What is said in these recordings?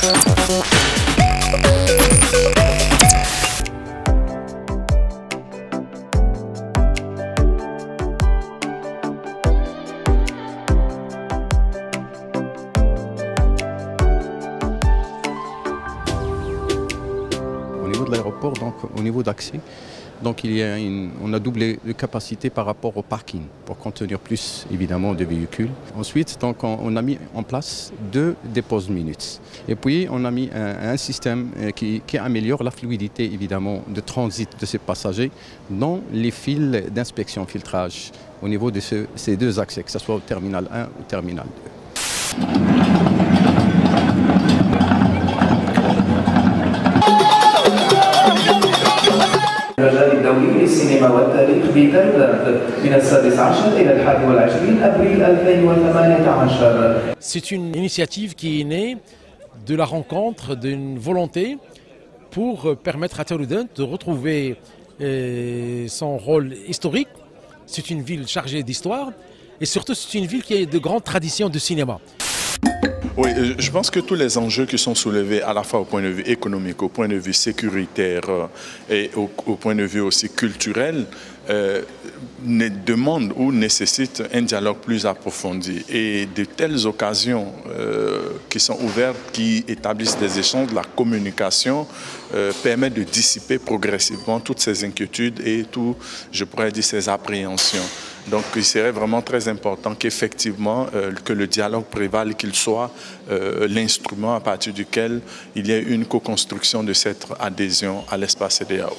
Au niveau de l'aéroport, donc au niveau d'accès, donc on a doublé de capacité par rapport au parking pour contenir plus évidemment de véhicules. Ensuite, donc, on a mis en place 2 déposes minutes. Et puis on a mis un système qui améliore la fluidité évidemment de transit de ces passagers dans les fils d'inspection filtrage au niveau de ces 2 accès, que ce soit au terminal 1 ou terminal 2. المجال الدولي للسينما والتاريخ ببلداد من 16 إلى 21 أبريل 2018. C'est une initiative qui est née de la rencontre d'une volonté pour permettre à Taroudant de retrouver son rôle historique. C'est une ville chargée d'histoire et surtout c'est une ville qui a de grandes traditions de cinéma. Oui, je pense que tous les enjeux qui sont soulevés à la fois au point de vue économique, au point de vue sécuritaire et au point de vue aussi culturel demandent ou nécessitent un dialogue plus approfondi. Et de telles occasions qui sont ouvertes, qui établissent des échanges, la communication permet de dissiper progressivement toutes ces inquiétudes et tout, je pourrais dire, ces appréhensions. Donc il serait vraiment très important qu'effectivement que le dialogue prévale, qu'il soit l'instrument à partir duquel il y ait une co-construction de cette adhésion à l'espace CEDEAO.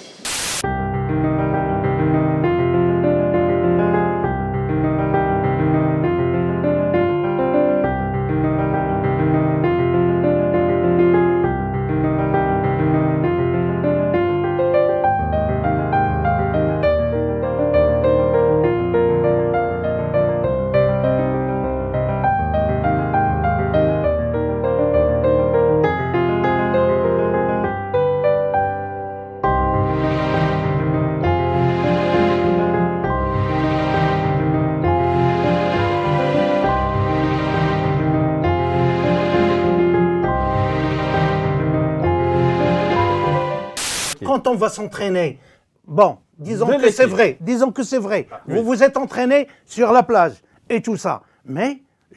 Quand on va s'entraîner, bon, disons que c'est vrai, vous êtes entraîné sur la plage et tout ça, mais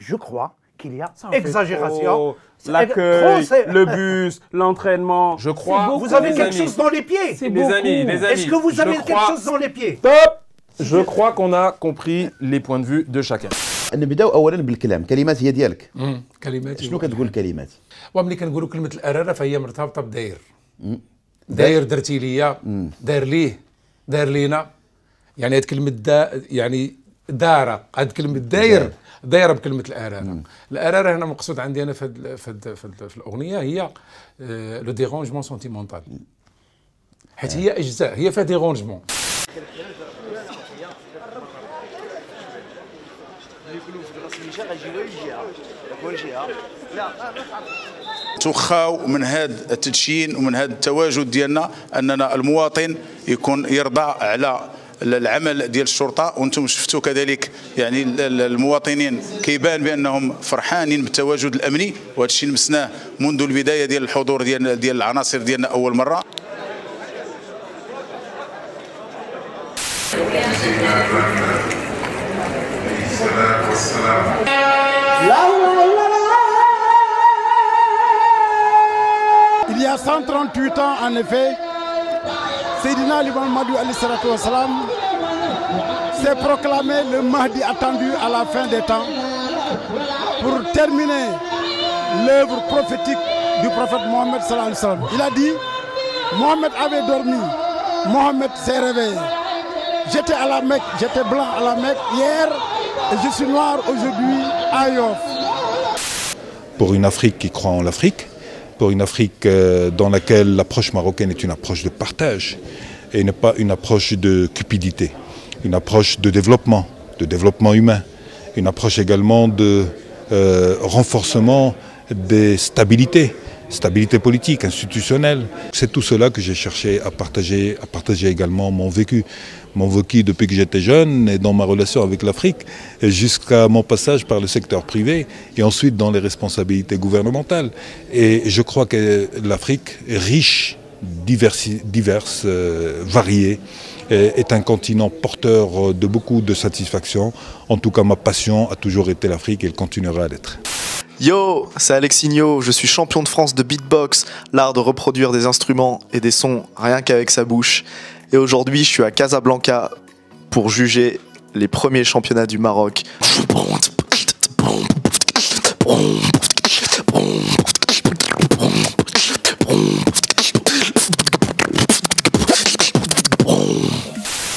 je crois qu'il y a exagération. L'accueil, le bus, l'entraînement, je crois... Vous avez quelque chose dans les pieds. Les amis. Est-ce que vous avez quelque chose dans les pieds? Stop. Je crois qu'on a compris les points de vue de chacun. نبداو اولا بالكلام، كلمات هي ديالك. كلمات شنو كتقول الكلمات؟ وملي كنقولوا كلمه الاراره فهي مرتبطه بداير. داير درتي ليا، داير ليه، داير لينا. يعني هاد كلمه يعني داره، هاد كلمه داير دايره بكلمه الاراره. الاراره هنا مقصود عندي انا في الاغنيه هي لو ديرونجمون سونتيمونتال. حيت هي اجزاء، هي فيها ديرونجمون. توخاو من هذا التدشين ومن هذا التواجد ديالنا اننا المواطن يكون يرضى على العمل ديال الشرطه، وانتم شفتوا كذلك يعني المواطنين كيبان بانهم فرحانين بالتواجد الامني، وهذا الشيء لمسناه منذ البدايه ديال الحضور ديال العناصر ديالنا اول مره. Il y a 138 ans, en effet, Seydina Limamou Mahdi s'est proclamé le Mahdi attendu à la fin des temps pour terminer l'œuvre prophétique du prophète Mohammed sallallahu alayhi wa sallam. Il a dit, Mohammed avait dormi, Mohammed s'est réveillé. J'étais à la Mecque, j'étais blanc à la Mecque hier et je suis noir aujourd'hui à Yoff. Pour une Afrique qui croit en l'Afrique, pour une Afrique dans laquelle l'approche marocaine est une approche de partage et n'est pas une approche de cupidité, une approche de développement humain, une approche également de renforcement des stabilités stabilité politique, institutionnelle. C'est tout cela que j'ai cherché à partager également mon vécu depuis que j'étais jeune et dans ma relation avec l'Afrique, jusqu'à mon passage par le secteur privé et ensuite dans les responsabilités gouvernementales. Et je crois que l'Afrique est riche, diverse, variée, est un continent porteur de beaucoup de satisfaction. En tout cas, ma passion a toujours été l'Afrique et elle continuera à l'être. Yo, c'est Alexinho, je suis champion de France de beatbox, l'art de reproduire des instruments et des sons rien qu'avec sa bouche. Et aujourd'hui, je suis à Casablanca pour juger les premiers championnats du Maroc.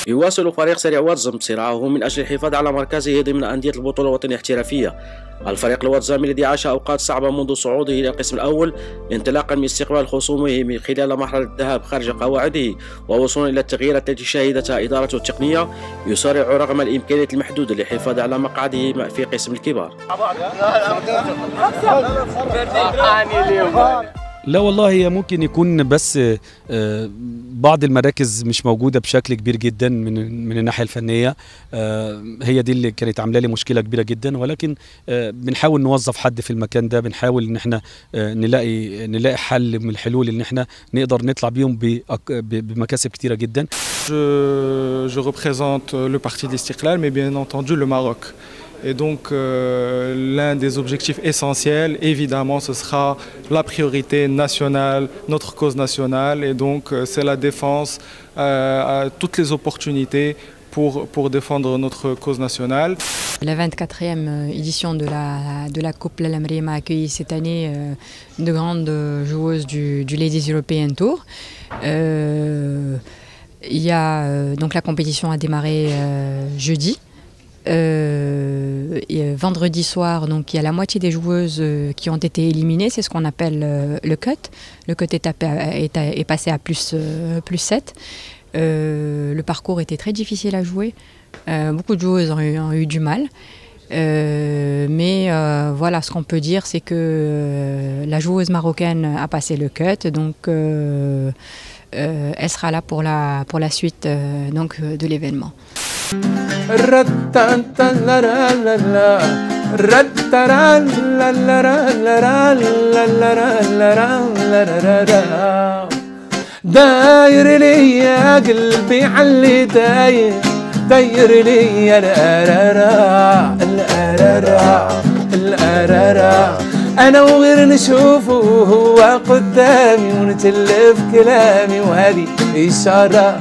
يواصل فريق سريع واتزم صراعه من أجل الحفاظ على مركزه ضمن أندية البطولة الوطنية الاحترافية. الفريق الواتزامي الذي عاش أوقات صعبة منذ صعوده إلى القسم الأول انطلاقا من استقبال خصومه من خلال مرحلة الذهاب خارج قواعده ووصولا إلى التغييرات التي شهدتها إدارته التقنية يسارع رغم الإمكانيات المحدودة للحفاظ على مقعده في قسم الكبار. لا والله هي ممكن يكون بس بعض المراكز مش موجودة بشكل كبير جدا من الناحية الفنية، هي دي اللي كانت عاملة لي مشكلة كبيرة جدا، ولكن بنحاول نوظف حد في المكان ده، بنحاول ان احنا نلاقي حل من الحلول ان احنا نقدر نطلع بيهم بمكاسب كتيرة جدا. Je représente le parti d'Istiqlal, mais bien entendu le Maroc. Et donc l'un des objectifs essentiels, évidemment, ce sera la priorité nationale, notre cause nationale. Et donc c'est la défense à toutes les opportunités pour défendre notre cause nationale. La 24e édition de la Coupe Lallam Riem a accueilli cette année de grandes joueuses du Ladies European Tour. Donc la compétition a démarré jeudi. Vendredi soir, donc il y a la moitié des joueuses qui ont été éliminées, c'est ce qu'on appelle le cut. Le cut est passé à plus 7. Le parcours était très difficile à jouer. Beaucoup de joueuses ont eu du mal. Mais voilà, ce qu'on peut dire, c'est que la joueuse marocaine a passé le cut, donc elle sera là pour la suite donc, de l'événement. داير ليا قلبي علي داير ليا الأرارا أنا وغير نشوفه هو قدامي ونتلف كلامي وهذه إشارة.